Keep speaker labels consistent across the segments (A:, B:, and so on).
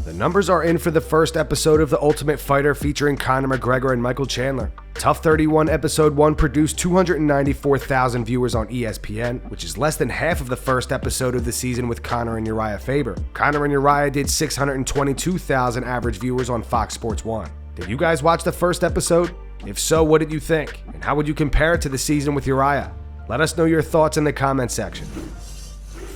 A: The numbers are in for the first episode of The Ultimate Fighter featuring Conor McGregor and Michael Chandler. Tough 31 Episode 1 produced 294,000 viewers on ESPN, which is less than half of the first episode of the season with Conor and Uriah Faber. Conor and Uriah did 622,000 average viewers on Fox Sports 1. Did you guys watch the first episode? If so, what did you think? And how would you compare it to the season with Uriah? Let us know your thoughts in the comment section.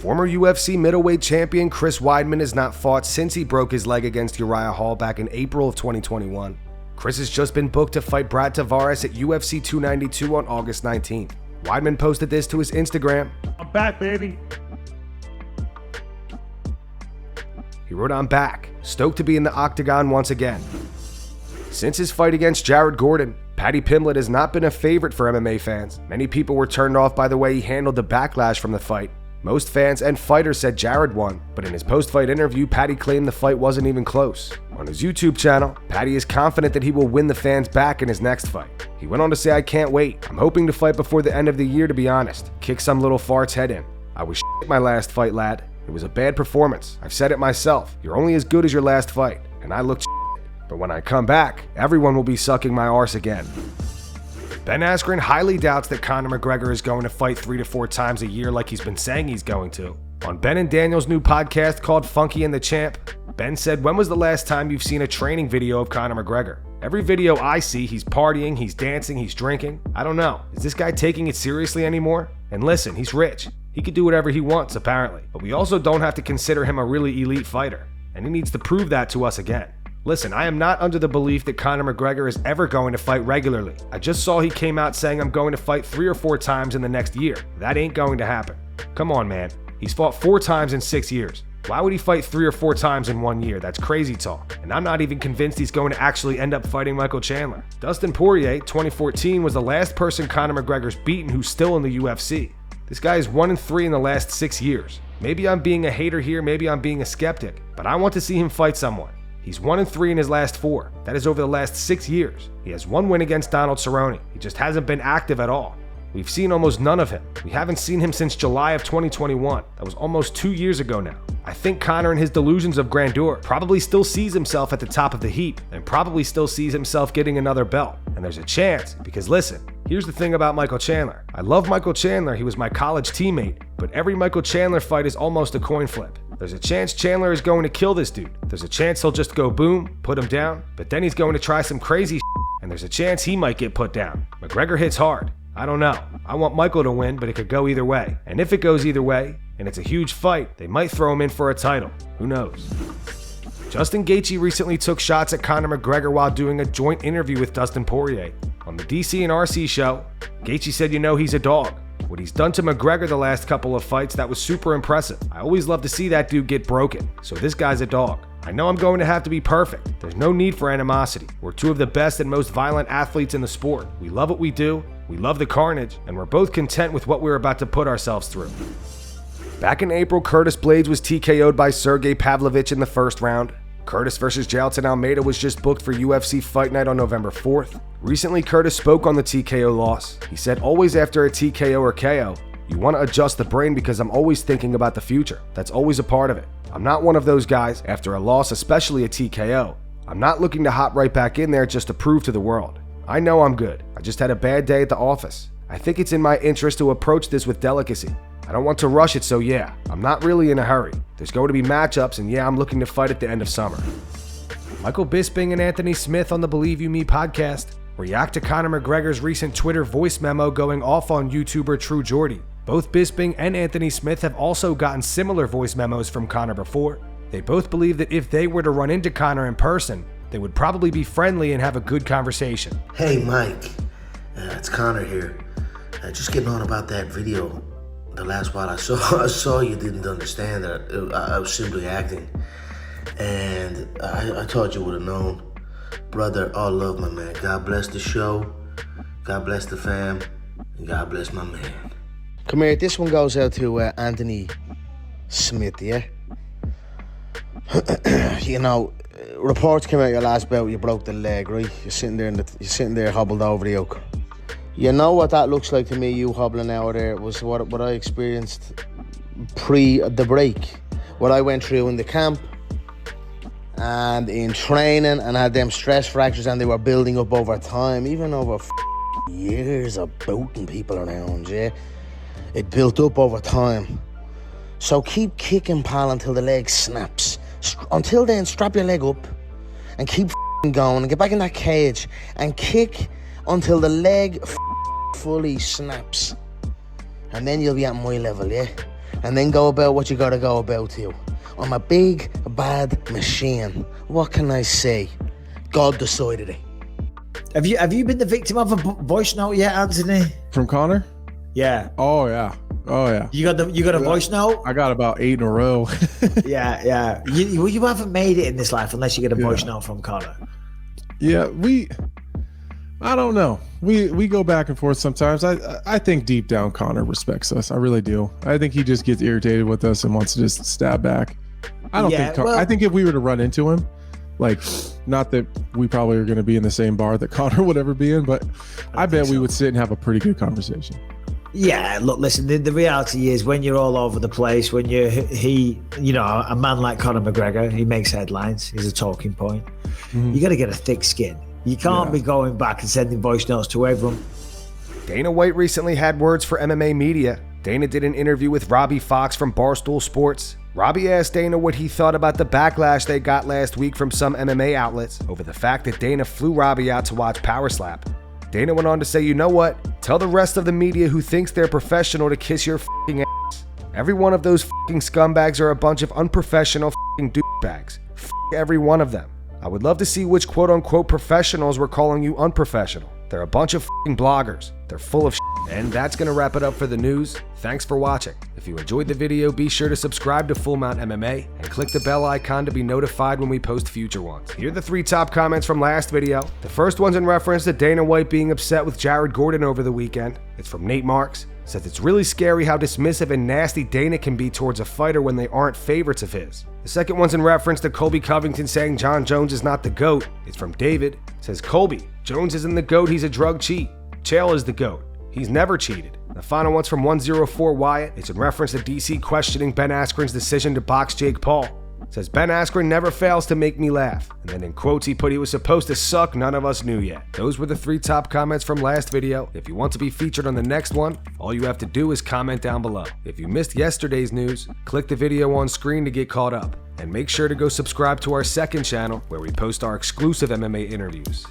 A: Former UFC middleweight champion Chris Weidman has not fought since he broke his leg against Uriah Hall back in April of 2021. Chris has just been booked to fight Brad Tavares at UFC 292 on August 19th. Weidman posted this to his Instagram.
B: "I'm back, baby."
A: He wrote, "I'm back, stoked to be in the octagon once again." Since his fight against Jared Gordon, Paddy Pimblett has not been a favorite for MMA fans. Many people were turned off by the way he handled the backlash from the fight. Most fans and fighters said Jared won, but in his post-fight interview, Paddy claimed the fight wasn't even close. On his YouTube channel, Paddy is confident that he will win the fans back in his next fight. He went on to say, "I can't wait. I'm hoping to fight before the end of the year, to be honest. Kick some little fart's head in. I was shit my last fight, lad. It was a bad performance. I've said it myself. You're only as good as your last fight, and I looked shit. But when I come back, everyone will be sucking my arse again." Ben Askren highly doubts that Conor McGregor is going to fight 3 to 4 times a year like he's been saying he's going to. On Ben and Daniel's new podcast called Funky and the Champ, Ben said, "When was the last time you've seen a training video of Conor McGregor? Every video I see, he's partying, he's dancing, he's drinking. I don't know. Is this guy taking it seriously anymore? And listen, he's rich. He can do whatever he wants, apparently. But we also don't have to consider him a really elite fighter. And he needs to prove that to us again. Listen, I am not under the belief that Conor McGregor is ever going to fight regularly. I just saw he came out saying I'm going to fight 3 or 4 times in the next year. That ain't going to happen. Come on, man. He's fought 4 times in 6 years. Why would he fight 3 or 4 times in 1 year? That's crazy talk. And I'm not even convinced he's going to actually end up fighting Michael Chandler. Dustin Poirier, 2014, was the last person Conor McGregor's beaten who's still in the UFC. This guy is 1-3 in the last 6 years. Maybe I'm being a hater here, maybe I'm being a skeptic, but I want to see him fight someone. He's 1-3 in his last 4. That is over the last 6 years. He has 1 win against Donald Cerrone. He just hasn't been active at all. We've seen almost none of him. We haven't seen him since July of 2021. That was almost 2 years ago now. I think Conor in his delusions of grandeur probably still sees himself at the top of the heap and probably still sees himself getting another belt. And there's a chance, because listen, here's the thing about Michael Chandler. I love Michael Chandler. He was my college teammate, but every Michael Chandler fight is almost a coin flip. There's a chance Chandler is going to kill this dude. There's a chance he'll just go boom, put him down, but then he's going to try some crazy shit, and there's a chance he might get put down. McGregor hits hard. I don't know. I want Michael to win, but it could go either way. And if it goes either way, and it's a huge fight, they might throw him in for a title. Who knows? Justin Gaethje recently took shots at Conor McGregor while doing a joint interview with Dustin Poirier. On the DC and RC show, Gaethje said, he's a dog. What he's done to McGregor the last couple of fights, that was super impressive. I always love to see that dude get broken. So this guy's a dog. I know I'm going to have to be perfect. There's no need for animosity. We're 2 of the best and most violent athletes in the sport. We love what we do, we love the carnage, and we're both content with what we're about to put ourselves through. Back in April, Curtis Blaydes was TKO'd by Sergey Pavlovich in the first round. Curtis versus Jailton Almeida was just booked for UFC Fight Night on November 4th. Recently, Curtis spoke on the TKO loss. He said, always after a TKO or KO, you want to adjust the brain because I'm always thinking about the future. That's always a part of it. I'm not one of those guys, after a loss, especially a TKO. I'm not looking to hop right back in there just to prove to the world. I know I'm good. I just had a bad day at the office. I think it's in my interest to approach this with delicacy. I don't want to rush it, so yeah, I'm not really in a hurry. There's going to be matchups, and yeah, I'm looking to fight at the end of summer. Michael Bisping and Anthony Smith on the Believe You Me podcast react to Conor McGregor's recent Twitter voice memo going off on YouTuber True Jordy. Both Bisping and Anthony Smith have also gotten similar voice memos from Conor before. They both believe that if they were to run into Conor in person, they would probably be friendly and have a good conversation.
C: Hey Mike, it's Conor here. Just getting on about that video. The last while I saw you didn't understand that I was simply acting. And I thought you would have known. Brother, all love, my man. God bless the show. God bless the fam. And God bless my man. Come here, this one goes out to Anthony Smith, yeah? Reports came out your last bout, you broke the leg, right? You're sitting there hobbled over the yoke. You know what that looks like to me, you hobbling out there, was what I experienced pre the break. What I went through in the camp. and in training, and had them stress fractures, and they were building up over time, even over years of booting people around, yeah? It built up over time. So keep kicking, pal, until the leg snaps. Until then, strap your leg up and keep going and get back in that cage and kick until the leg fully snaps. And then you'll be at my level, yeah? And then go about what you gotta go about to. I'm a big, bad machine. What can I say? God decided it.
B: Have you been the victim of a voice note yet, Anthony?
D: From Conor?
B: Yeah.
D: Oh yeah.
B: You got a voice note?
D: I got about 8 in a row.
B: Yeah. You haven't made it in this life unless you get a voice note from Conor.
D: Yeah, I don't know. We go back and forth sometimes. I think deep down Conor respects us. I really do. I think he just gets irritated with us and wants to just stab back. I don't think. I think if we were to run into him, like, not that we probably are going to be in the same bar that Conor would ever be in, but I bet we would sit and have a pretty good conversation.
B: Yeah, look, listen, the reality is when you're all over the place, when a man like Conor McGregor, he makes headlines, he's a talking point. You got to get a thick skin. You can't be going back and sending voice notes to everyone.
A: Dana White recently had words for MMA media. Dana did an interview with Robbie Fox from Barstool Sports. Robbie asked Dana what he thought about the backlash they got last week from some MMA outlets over the fact that Dana flew Robbie out to watch Power Slap. Dana went on to say, you know what? Tell the rest of the media who thinks they're professional to kiss your f***ing ass. Every one of those f***ing scumbags are a bunch of unprofessional f***ing douchebags. F*** every one of them. I would love to see which quote-unquote professionals were calling you unprofessional. They're a bunch of f***ing bloggers. They're full of shit. And that's going to wrap it up for the news. Thanks for watching. If you enjoyed the video, be sure to subscribe to Full Mount MMA and click the bell icon to be notified when we post future ones. Here are the 3 top comments from last video. The first one's in reference to Dana White being upset with Jared Gordon over the weekend. It's from Nate Marks. Says it's really scary how dismissive and nasty Dana can be towards a fighter when they aren't favorites of his. The second one's in reference to Colby Covington saying John Jones is not the GOAT. It's from David. Says Colby, Jones isn't the GOAT, he's a drug cheat. Chael is the GOAT. He's never cheated. The final one's from 104 Wyatt. It's in reference to DC questioning Ben Askren's decision to box Jake Paul. It says Ben Askren never fails to make me laugh. And then in quotes he put he was supposed to suck, none of us knew yet. Those were the 3 top comments from last video. If you want to be featured on the next one, all you have to do is comment down below. If you missed yesterday's news, click the video on screen to get caught up. And make sure to go subscribe to our second channel where we post our exclusive MMA interviews.